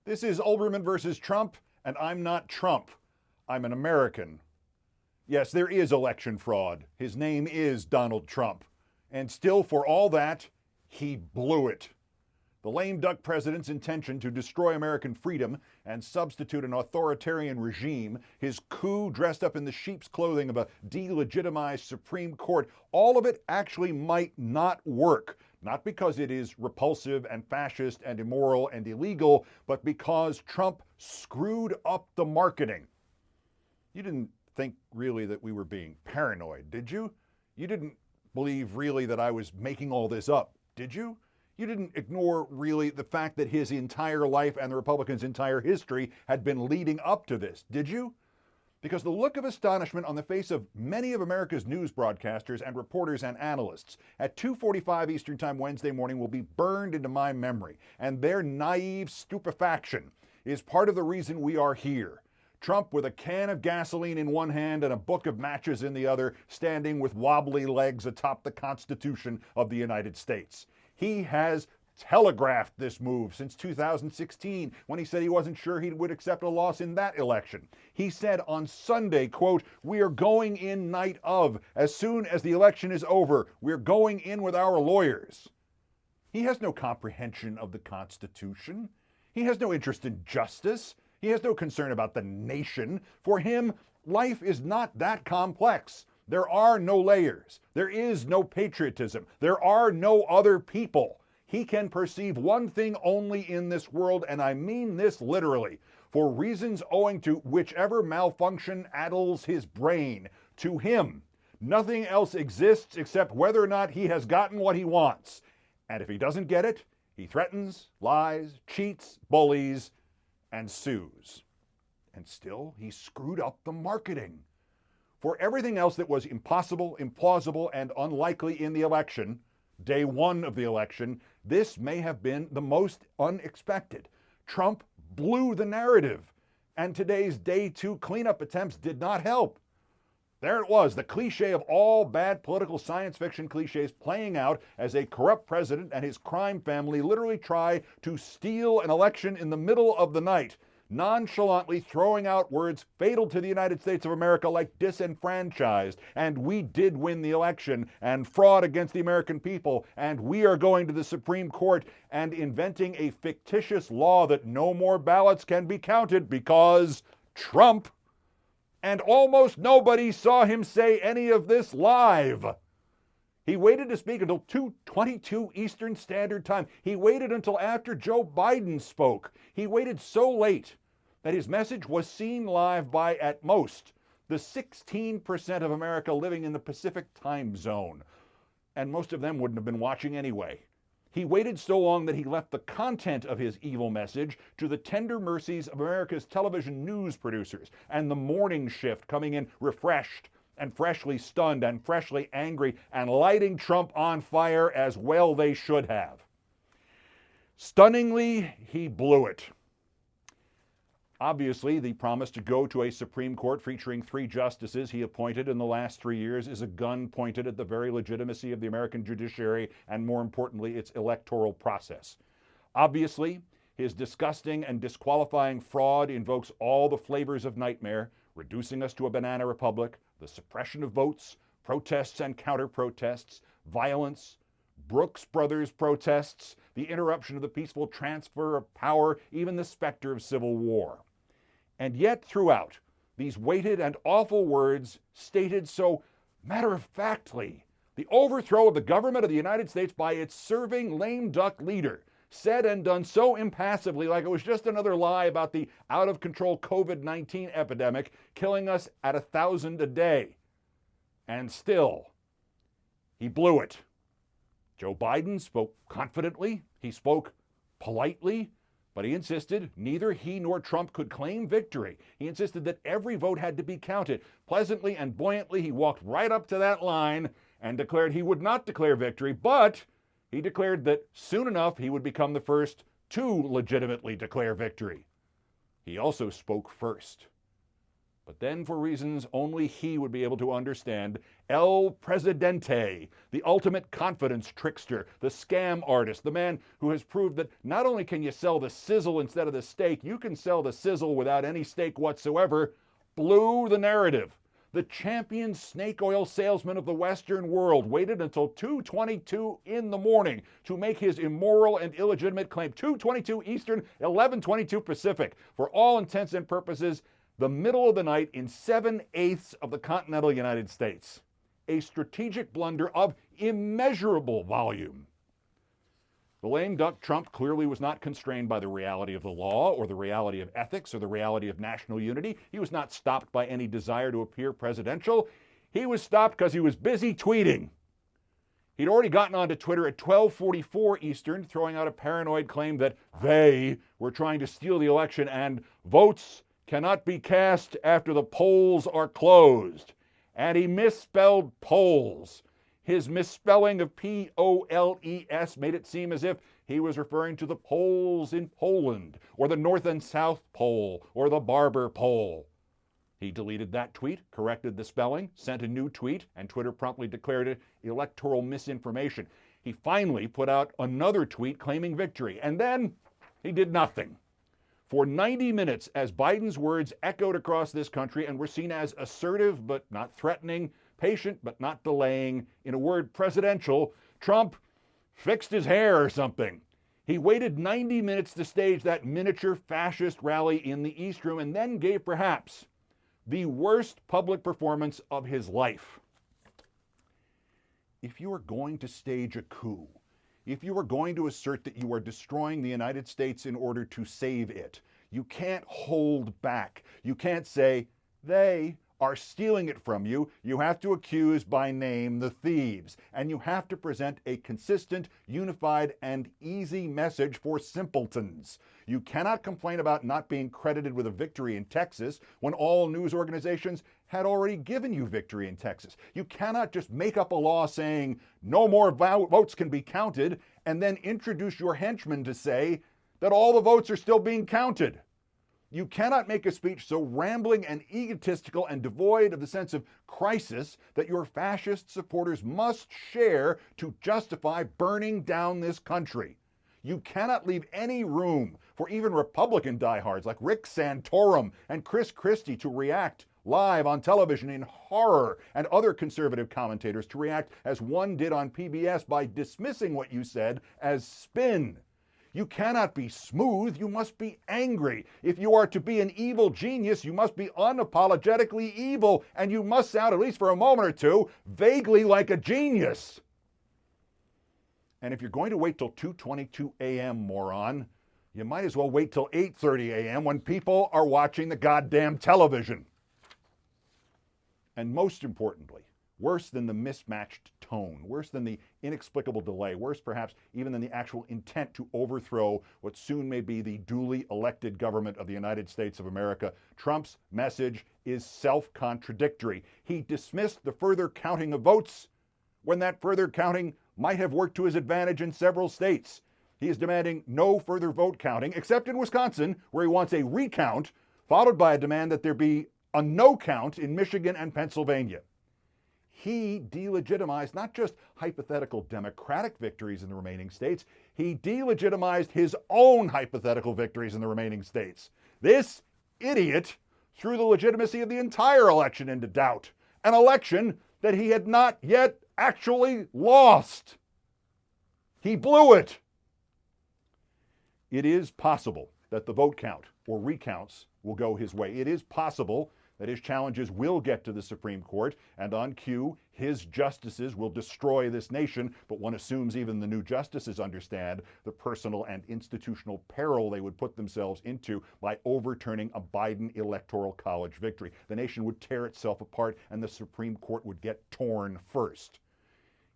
This is Olbermann versus Trump, and I'm not Trump. I'm an American. Yes, there is election fraud. His name is Donald Trump. And still, for all that, he blew it. The lame duck president's intention to destroy American freedom and substitute an authoritarian regime, his coup dressed up in the sheep's clothing of a delegitimized Supreme Court, all of it actually might not work. Not because it is repulsive and fascist and immoral and illegal, but because Trump screwed up the marketing. You didn't think really that we were being paranoid, did you? You didn't believe really that I was making all this up, did you? You didn't ignore really the fact that his entire life and the Republicans' entire history had been leading up to this, did you? Because the look of astonishment on the face of many of America's news broadcasters and reporters and analysts at 2:45 Eastern Time Wednesday morning will be burned into my memory, and their naive stupefaction is part of the reason we are here. Trump with a can of gasoline in one hand and a book of matches in the other, standing with wobbly legs atop the Constitution of the United States. He has telegraphed this move since 2016 when he said he wasn't sure he would accept a loss in that election. He said on Sunday, quote, "We are going in night of. As soon as the election is over, we're going in with our lawyers." He has no comprehension of the Constitution. He has no interest in justice. He has no concern about the nation. For him, life is not that complex. There are no layers. There is no patriotism. There are no other people. He can perceive one thing only in this world, and I mean this literally, for reasons owing to whichever malfunction addles his brain. To him, nothing else exists except whether or not he has gotten what he wants. And if he doesn't get it, he threatens, lies, cheats, bullies, and sues. And still, he screwed up the marketing. For everything else that was impossible, implausible, and unlikely in the election, day one of the election, this may have been the most unexpected. Trump blew the narrative, and today's day two cleanup attempts did not help. There it was, the cliche of all bad political science fiction cliches playing out as a corrupt president and his crime family literally try to steal an election in the middle of the night, nonchalantly throwing out words fatal to the United States of America like disenfranchised, and we did win the election, and fraud against the American people, and we are going to the Supreme Court, and inventing a fictitious law that no more ballots can be counted because Trump. And almost nobody saw him say any of this live. He waited to speak until 2:22 Eastern Standard Time. He waited until after Joe Biden spoke. He waited so late that his message was seen live by, at most, the 16% of America living in the Pacific time zone. And most of them wouldn't have been watching anyway. He waited so long that he left the content of his evil message to the tender mercies of America's television news producers and the morning shift coming in refreshed and freshly stunned and freshly angry and lighting Trump on fire as well they should have. Stunningly, he blew it. Obviously, the promise to go to a Supreme Court featuring 3 justices he appointed in the last 3 years is a gun pointed at the very legitimacy of the American judiciary and, more importantly, its electoral process. Obviously, his disgusting and disqualifying fraud invokes all the flavors of nightmare, reducing us to a banana republic, the suppression of votes, protests and counter-protests, violence, Brooks Brothers protests, the interruption of the peaceful transfer of power, even the specter of civil war. And yet, throughout, these weighted and awful words stated so matter-of-factly, the overthrow of the government of the United States by its serving lame duck leader, said and done so impassively like it was just another lie about the out-of-control COVID-19 epidemic killing us at 1,000 a day. And still, he blew it. Joe Biden spoke confidently, he spoke politely, but he insisted neither he nor Trump could claim victory. He insisted that every vote had to be counted. Pleasantly and buoyantly, he walked right up to that line and declared he would not declare victory, but he declared that soon enough he would become the first to legitimately declare victory. He also spoke first. But then, for reasons only he would be able to understand, El Presidente, the ultimate confidence trickster, the scam artist, the man who has proved that not only can you sell the sizzle instead of the steak, you can sell the sizzle without any steak whatsoever, blew the narrative. The champion snake oil salesman of the Western world waited until 2:22 in the morning to make his immoral and illegitimate claim. 2:22 Eastern, 11:22 Pacific. For all intents and purposes, the middle of the night in 7/8 of the continental United States. A strategic blunder of immeasurable volume. The lame duck Trump clearly was not constrained by the reality of the law or the reality of ethics or the reality of national unity. He was not stopped by any desire to appear presidential. He was stopped because he was busy tweeting. He'd already gotten onto Twitter at 12:44 Eastern, throwing out a paranoid claim that they were trying to steal the election and votes cannot be cast after the polls are closed. And he misspelled polls. His misspelling of P-O-L-E-S made it seem as if he was referring to the polls in Poland, or the North and South Pole, or the Barber Pole. He deleted that tweet, corrected the spelling, sent a new tweet, and Twitter promptly declared it electoral misinformation. He finally put out another tweet claiming victory, and then he did nothing. For 90 minutes, as Biden's words echoed across this country and were seen as assertive but not threatening, patient but not delaying, in a word, presidential, Trump fixed his hair or something. He waited 90 minutes to stage that miniature fascist rally in the East Room and then gave perhaps the worst public performance of his life. If you are going to stage a coup, if you are going to assert that you are destroying the United States in order to save it, you can't hold back. You can't say, they are stealing it from you. You have to accuse by name the thieves. And you have to present a consistent, unified, and easy message for simpletons. You cannot complain about not being credited with a victory in Texas when all news organizations had already given you victory in Texas. You cannot just make up a law saying no more votes can be counted and then introduce your henchmen to say that all the votes are still being counted. You cannot make a speech so rambling and egotistical and devoid of the sense of crisis that your fascist supporters must share to justify burning down this country. You cannot leave any room for even Republican diehards like Rick Santorum and Chris Christie to react live on television in horror, and other conservative commentators to react as one did on PBS by dismissing what you said as spin. You cannot be smooth, you must be angry. If you are to be an evil genius, you must be unapologetically evil, and you must sound, at least for a moment or two, vaguely like a genius. And if you're going to wait till 2:22 a.m., moron, you might as well wait till 8:30 a.m. when people are watching the goddamn television. And most importantly, worse than the mismatched tone, worse than the inexplicable delay, worse perhaps even than the actual intent to overthrow what soon may be the duly elected government of the United States of America, Trump's message is self-contradictory. He dismissed the further counting of votes when that further counting might have worked to his advantage in several states. He is demanding no further vote counting, except in Wisconsin, where he wants a recount, followed by a demand that there be a no count in Michigan and Pennsylvania. He delegitimized not just hypothetical Democratic victories in the remaining states, he delegitimized his own hypothetical victories in the remaining states. This idiot threw the legitimacy of the entire election into doubt, an election that he had not yet actually lost. He blew it. It is possible that the vote count or recounts will go his way. It is possible that his challenges will get to the Supreme Court, and on cue, his justices will destroy this nation, but one assumes even the new justices understand the personal and institutional peril they would put themselves into by overturning a Biden Electoral College victory. The nation would tear itself apart, and the Supreme Court would get torn first.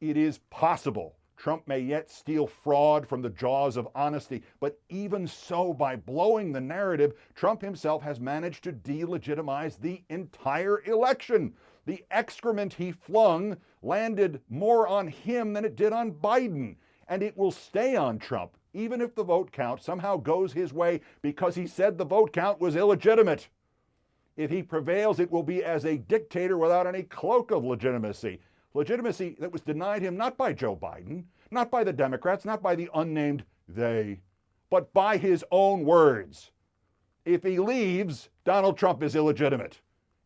It is possible Trump may yet steal fraud from the jaws of honesty, but even so, by blowing the narrative, Trump himself has managed to delegitimize the entire election. The excrement he flung landed more on him than it did on Biden, and it will stay on Trump, even if the vote count somehow goes his way because he said the vote count was illegitimate. If he prevails, it will be as a dictator without any cloak of legitimacy. Legitimacy that was denied him not by Joe Biden, not by the Democrats, not by the unnamed they, but by his own words. If he leaves, Donald Trump is illegitimate.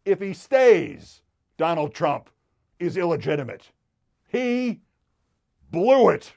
If he stays, Donald Trump is illegitimate. He blew it.